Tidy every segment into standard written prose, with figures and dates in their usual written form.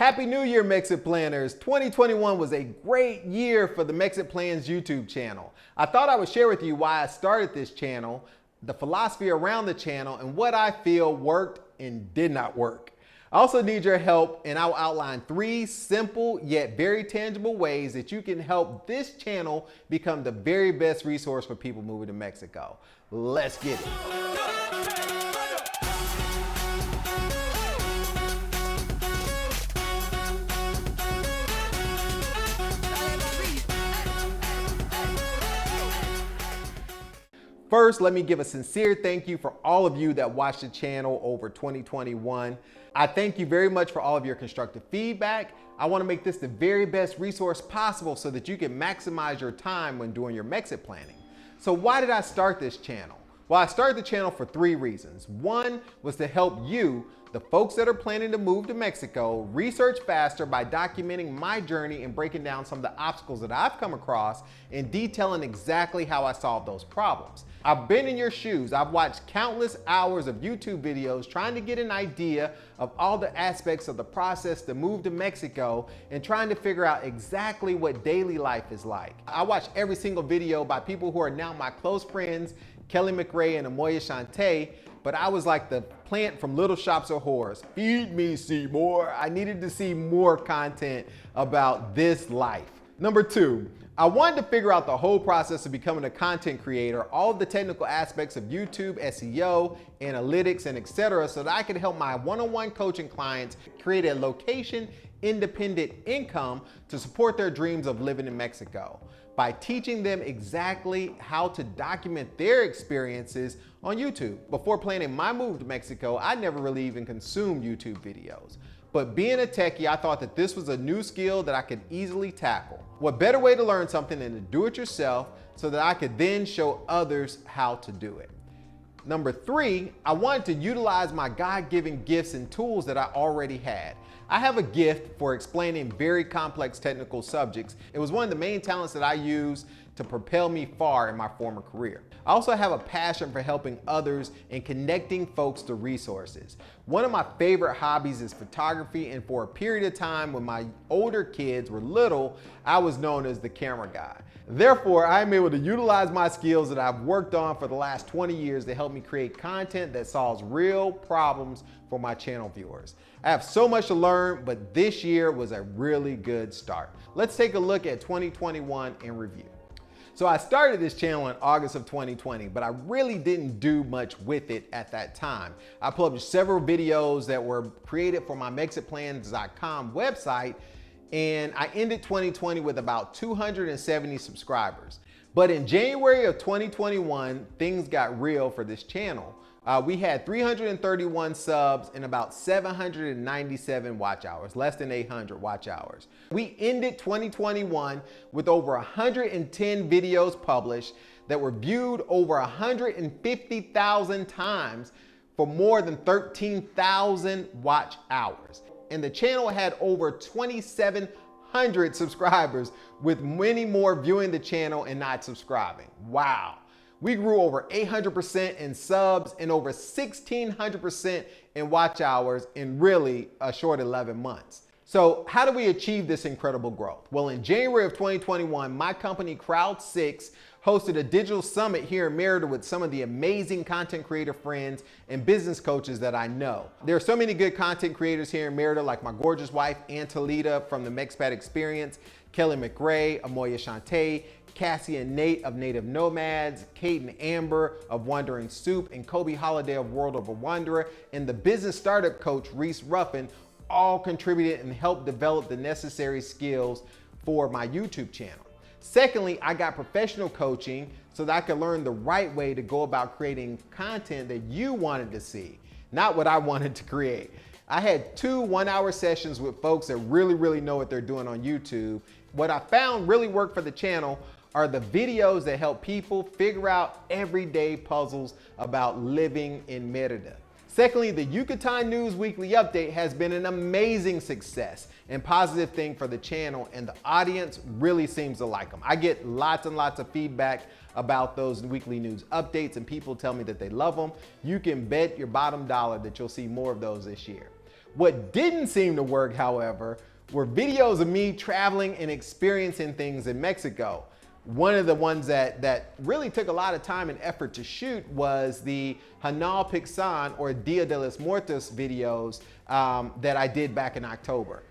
Happy New Year, Mexit Planners. 2021 was a great year for the MexitPlans YouTube channel. I thought I would share with you why I started this channel, the philosophy around the channel, and what I feel worked and did not work. I also need your help, and I'll outline 3 simple yet very tangible ways that you can help this channel become the very best resource for people moving to Mexico. Let's get it. First, let me give a sincere thank you for all of you that watched the channel over 2021. I thank you very much for all of your constructive feedback. I want to make this the very best resource possible so that you can maximize your time when doing your Mexit planning. So why did I start this channel? Well, I started the channel for 3 reasons. One was to help you, the folks that are planning to move to Mexico, research faster by documenting my journey and breaking down some of the obstacles that I've come across and detailing exactly how I solved those problems. I've been in your shoes. I've watched countless hours of YouTube videos trying to get an idea of all the aspects of the process to move to Mexico and trying to figure out exactly what daily life is like. I watched every single video by people who are now my close friends, Kelly McRae and Amoya Shante, but I was like the plant from Little Shops of Horrors. Feed me, Seymour. I needed to see more content about this life. Number 2, I wanted to figure out the whole process of becoming a content creator, all of the technical aspects of YouTube, SEO, analytics, and etc., so that I could help my one-on-one coaching clients create a location-independent income to support their dreams of living in Mexico by teaching them exactly how to document their experiences on YouTube. Before planning my move to Mexico, I never really even consumed YouTube videos. But being a techie, I thought that this was a new skill that I could easily tackle. What better way to learn something than to do it yourself so that I could then show others how to do it. Number 3, I wanted to utilize my God-given gifts and tools that I already had. I have a gift for explaining very complex technical subjects. It was one of the main talents that I used to propel me far in my former career. I also have a passion for helping others and connecting folks to resources. One of my favorite hobbies is photography, and for a period of time when my older kids were little, I was known as the camera guy. Therefore, I'm able to utilize my skills that I've worked on for the last 20 years to help me create content that solves real problems for my channel viewers. I have so much to learn, but this year was a really good start. Let's take a look at 2021 in review. So I started this channel in August of 2020, but I really didn't do much with it at that time. I published several videos that were created for my MexitPlans.com website, and I ended 2020 with about 270 subscribers. But in January of 2021, things got real for this channel. We had 331 subs and about 797 watch hours, less than 800 watch hours. We ended 2021 with over 110 videos published that were viewed over 150,000 times for more than 13,000 watch hours. And the channel had over 2,700 subscribers, with many more viewing the channel and not subscribing. Wow. We grew over 800% in subs and over 1,600% in watch hours in really a short 11 months. So how do we achieve this incredible growth? Well, in January of 2021, my company Crowd6 hosted a digital summit here in Merida with some of the amazing content creator friends and business coaches that I know. There are so many good content creators here in Merida, like my gorgeous wife, Antalita from the Mexpat Experience, Kelly McRae, Amoya Shante, Cassie and Nate of Native Nomads, Kate and Amber of Wandering Soup, and Kobe Holiday of World of a Wanderer, and the business startup coach Reese Ruffin all contributed and helped develop the necessary skills for my YouTube channel. Secondly, I got professional coaching so that I could learn the right way to go about creating content that you wanted to see, not what I wanted to create. I had 2 one-hour sessions with folks that really know what they're doing on YouTube. What I found really worked for the channel are the videos that help people figure out everyday puzzles about living in Merida. Secondly, the Yucatan News Weekly Update has been an amazing success and positive thing for the channel, and the audience really seems to like them. I get lots and lots of feedback about those weekly news updates, and people tell me that they love them. You can bet your bottom dollar that you'll see more of those this year. What didn't seem to work, however, were videos of me traveling and experiencing things in Mexico. One of the ones that really took a lot of time and effort to shoot was the Hanal Pixan or Dia de los Muertos videos that I did back in October.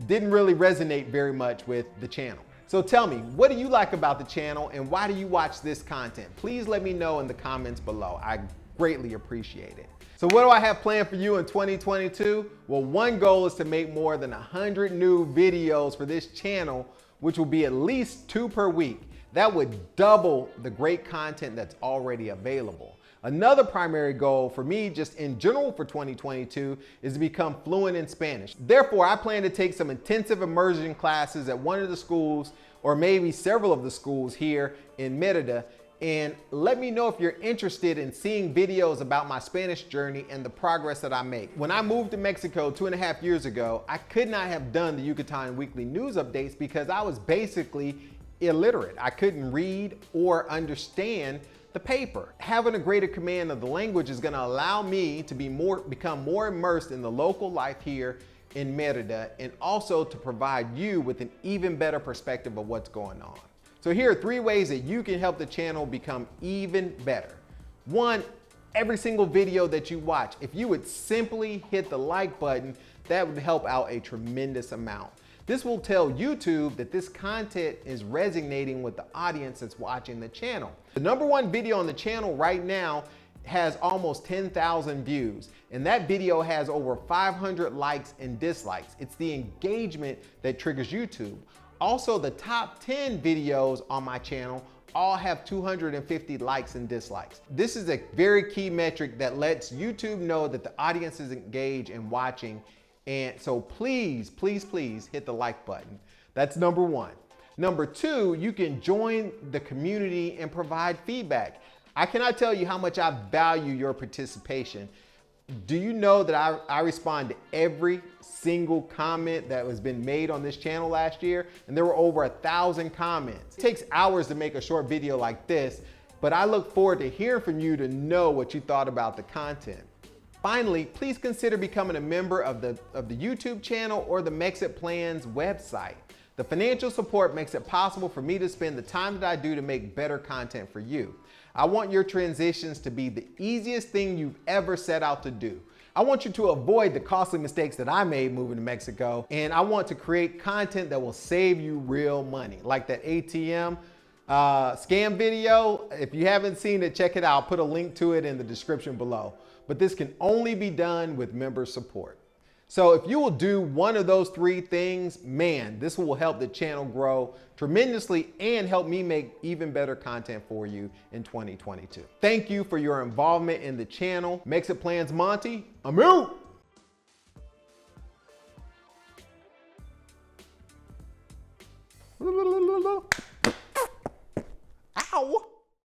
Didn't really resonate very much with the channel. So tell me, what do you like about the channel and why do you watch this content? Please let me know in the comments below. I greatly appreciate it. So what do I have planned for you in 2022? Well, one goal is to make more than 100 new videos for this channel, which will be at least 2 per week. That would double the great content that's already available. Another primary goal for me, just in general for 2022, is to become fluent in Spanish. Therefore, I plan to take some intensive immersion classes at one of the schools, or maybe several of the schools here in Merida. And let me know if you're interested in seeing videos about my Spanish journey and the progress that I make. When I moved to Mexico 2.5 years ago, I could not have done the Yucatan weekly news updates because I was basically illiterate. I couldn't read or understand the paper. Having a greater command of the language is going to allow me to become more immersed in the local life here in Merida, and also to provide you with an even better perspective of what's going on. So here are 3 ways that you can help the channel become even better. 1, every single video that you watch, if you would simply hit the like button, that would help out a tremendous amount. This will tell YouTube that this content is resonating with the audience that's watching the channel. The #1 video on the channel right now has almost 10,000 views, and that video has over 500 likes and dislikes. It's the engagement that triggers YouTube. Also, the top 10 videos on my channel all have 250 likes and dislikes. This is a very key metric that lets YouTube know that the audience is engaged and watching. And so please, please, please hit the like button. That's #1. #2, you can join the community and provide feedback. I cannot tell you how much I value your participation. Do you know that I respond to every single comment that has been made on this channel last year? And there were over 1,000 comments. It takes hours to make a short video like this, but I look forward to hearing from you to know what you thought about the content. Finally, please consider becoming a member of the YouTube channel or the MexitPlans website. The financial support makes it possible for me to spend the time that I do to make better content for you. I want your transitions to be the easiest thing you've ever set out to do. I want you to avoid the costly mistakes that I made moving to Mexico, and I want to create content that will save you real money, like that ATM scam video. If you haven't seen it, check it out. I'll put a link to it in the description below. But this can only be done with member support. So if you will do one of those 3 things, man, this will help the channel grow tremendously and help me make even better content for you in 2022. Thank you for your involvement in the channel. MexitPlans Monty, I'm out.